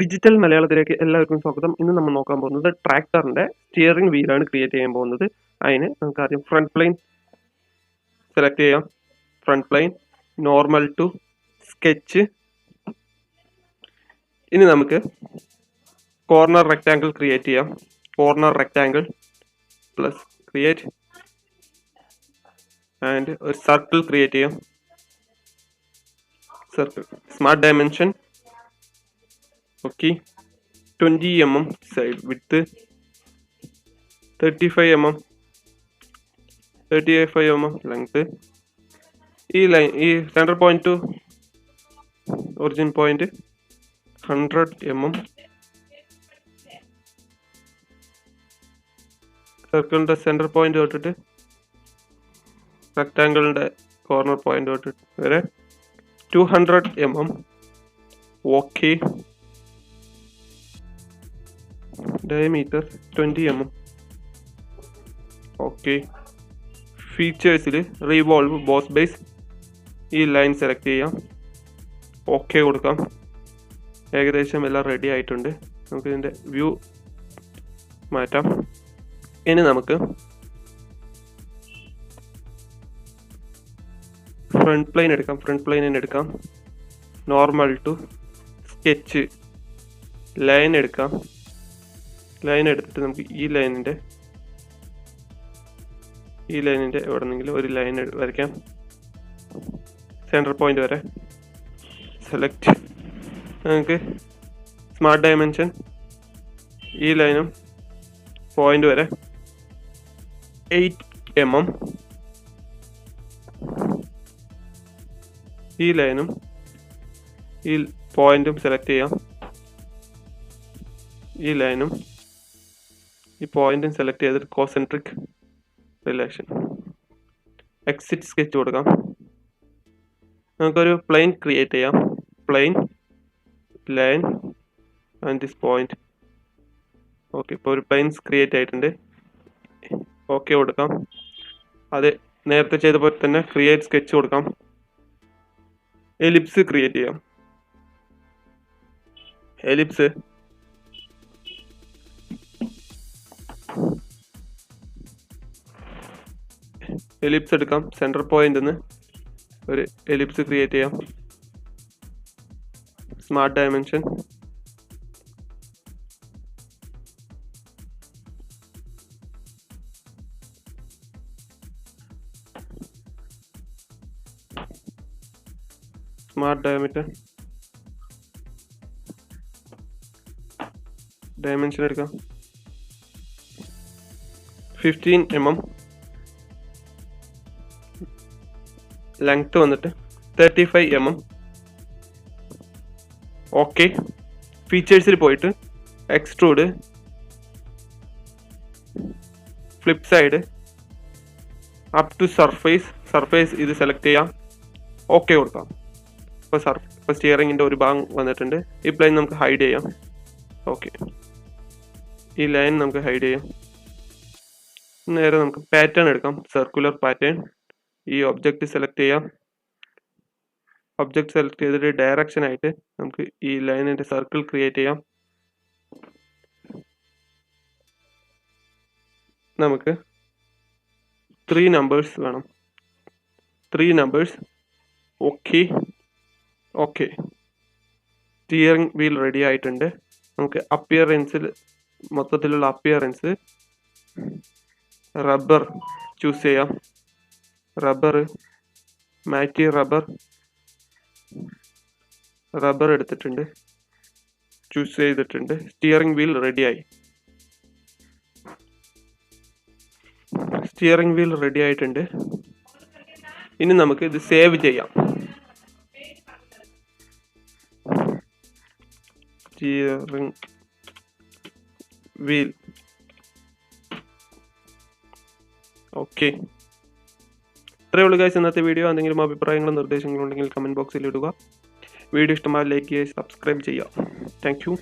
Digital മലയാളത്തിലേക്ക് എല്ലാവർക്കും സ്വാഗതം. ഇന്ന് നമ്മൾ നോക്കാൻ പോകുന്നത് ട്രാക്ടറിന്റെ സ്റ്റിയറിംഗ് വീലാണ് ക്രിയേറ്റ് ചെയ്യാൻ പോകുന്നത്. അതിന് നമുക്ക് ആദ്യം ഫ്രണ്ട് പ്ലെയിൻ സെലക്ട് ചെയ്യാം. Front plane, normal to sketch. ഇനി നമുക്ക് കോർണർ റെക്ടാങ്കിൾ ക്രിയേറ്റ് ചെയ്യാം. Corner rectangle plus create and ഒരു സർക്കിൾ ക്രിയേറ്റ് ചെയ്യാം. Circle, smart dimension, okay, 20 mm side width, 35 mm, 35 mm length. ഈ ലൈൻ, ഈ centre point to origin point 100 mm. സർക്കിളിൻ്റെ centre point തൊട്ടിട്ട് റെക്ടാങ്കിളിൻ്റെ കോർണർ പോയിന്റ് തൊട്ടിട്ട് വരെ 200 mm. Okay. diameter 20 mm. Okay. ഫീച്ചേഴ്സിൽ റിവോൾവ് ബോസ് ബേസ്, ഈ ലൈൻ സെലക്ട് ചെയ്യാം. ഓക്കെ കൊടുക്കാം. ഏകദേശം എല്ലാം റെഡി ആയിട്ടുണ്ട്. നമുക്ക് ഇതിൻ്റെ വ്യൂ മാറ്റാം. ഇനി നമുക്ക് ഫ്രണ്ട് പ്ലെയിൻ എടുക്കാം. ഫ്രണ്ട് പ്ലെയിൻ എടുക്കാം. നോർമൽ ടു സ്കെച്ച്, ലൈൻ എടുക്കാം. ലൈൻ എടുത്തിട്ട് നമുക്ക് ഈ ലൈനിൻ്റെ എവിടെന്നെങ്കിലും ഒരു ലൈൻ വരയ്ക്കാം. സെൻറ്റർ പോയിന്റ് വരെ സെലക്ട്. നമുക്ക് സ്മാർട്ട് ഡയമെൻഷൻ, ഈ ലൈനും പോയിന്റ് വരെ 8 mm. ഈ ലൈനും ഈ പോയിന്റും സെലക്ട് ചെയ്യാം. ഈ ലൈനും ഈ പോയിന്റും സെലക്ട് ചെയ്തിട്ട് കോസെൻട്രിക് റിലേഷൻ, എക്സിറ്റ് സ്കെച്ച് കൊടുക്കാം. നമുക്കൊരു പ്ലെയിൻ ക്രിയേറ്റ് ചെയ്യാം. Plane, line and this point. Okay, ഇപ്പോൾ ഒരു പ്ലെയിൻസ് ക്രിയേറ്റ് ആയിട്ടുണ്ട്. ഓക്കെ കൊടുക്കാം. അത് നേരത്തെ ചെയ്ത പോലെ തന്നെ ക്രിയേറ്റ് സ്കെച്ച് കൊടുക്കാം. എലിപ്സ് ക്രിയേറ്റ് ചെയ്യാം. എലിപ്സ് എടുക്കാം. സെൻറ്റർ പോയിന്റ് നിന്ന് ഒരു എലിപ്സ് ക്രിയേറ്റ് ചെയ്യാം. സ്മാർട്ട് ഡയമെൻഷൻ, ഡയമെൻഷൻ എടുക്കാം. 15 mm. ലെങ്ത് വന്നിട്ട് 35 mm. ഓക്കെ. ഫീച്ചേഴ്സിൽ പോയിട്ട് extrude, flip side, up to surface ഇത് സെലക്ട് ചെയ്യാം. ഓക്കെ കൊടുക്കാം. ഇപ്പോൾ സ്റ്റിയറിങ്ങിൻ്റെ ഒരു ഭാഗം വന്നിട്ടുണ്ട്. ഈ പ്ലെയിൻ നമുക്ക് ഹൈഡ് ചെയ്യാം. ഓക്കെ, ഈ ലൈൻ നമുക്ക് ഹൈഡ് ചെയ്യാം. നേരെ നമുക്ക് പാറ്റേൺ എടുക്കാം. Circular pattern. ഈ ഒബ്ജക്റ്റ് സെലക്ട് ചെയ്യാം. ഒബ്ജക്റ്റ് സെലക്ട് ചെയ്തിട്ട് ഡയറക്ഷൻ ആയിട്ട് നമുക്ക് ഈ ലൈനിൻ്റെ സർക്കിൾ ക്രിയേറ്റ് ചെയ്യാം. നമുക്ക് 3 നമ്പേഴ്സ് വേണം. 3 numbers. Okay. Steering wheel ready ആയിട്ടുണ്ട്. നമുക്ക് അപ്പിയറൻസിൽ, മൊത്തത്തിലുള്ള അപ്പിയറൻസ് റബ്ബർ ചൂസ് ചെയ്യാം. റബ്ബർ, മാറ്റി റബ്ബർ എടുത്തിട്ടുണ്ട്, ചൂസ് ചെയ്തിട്ടുണ്ട്. സ്റ്റിയറിംഗ് വീൽ റെഡിയായി. സ്റ്റിയറിംഗ് വീൽ റെഡി ആയിട്ടുണ്ട്. ഇനി നമുക്ക് ഇത് സേവ് ചെയ്യാം. Steering wheel. ഓക്കെ, ഇത്രയേ ഉള്ളൂ ഗൈസ് ഇന്നത്തെ വീഡിയോ. എന്തെങ്കിലും അഭിപ്രായങ്ങളും നിർദ്ദേശങ്ങളും ഉണ്ടെങ്കിൽ കമൻറ്റ് ബോക്സിൽ ഇടുക. വീഡിയോ ഇഷ്ടമായി ലൈക്ക് ചെയ്യുക, സബ്സ്ക്രൈബ് ചെയ്യുക. Thank you.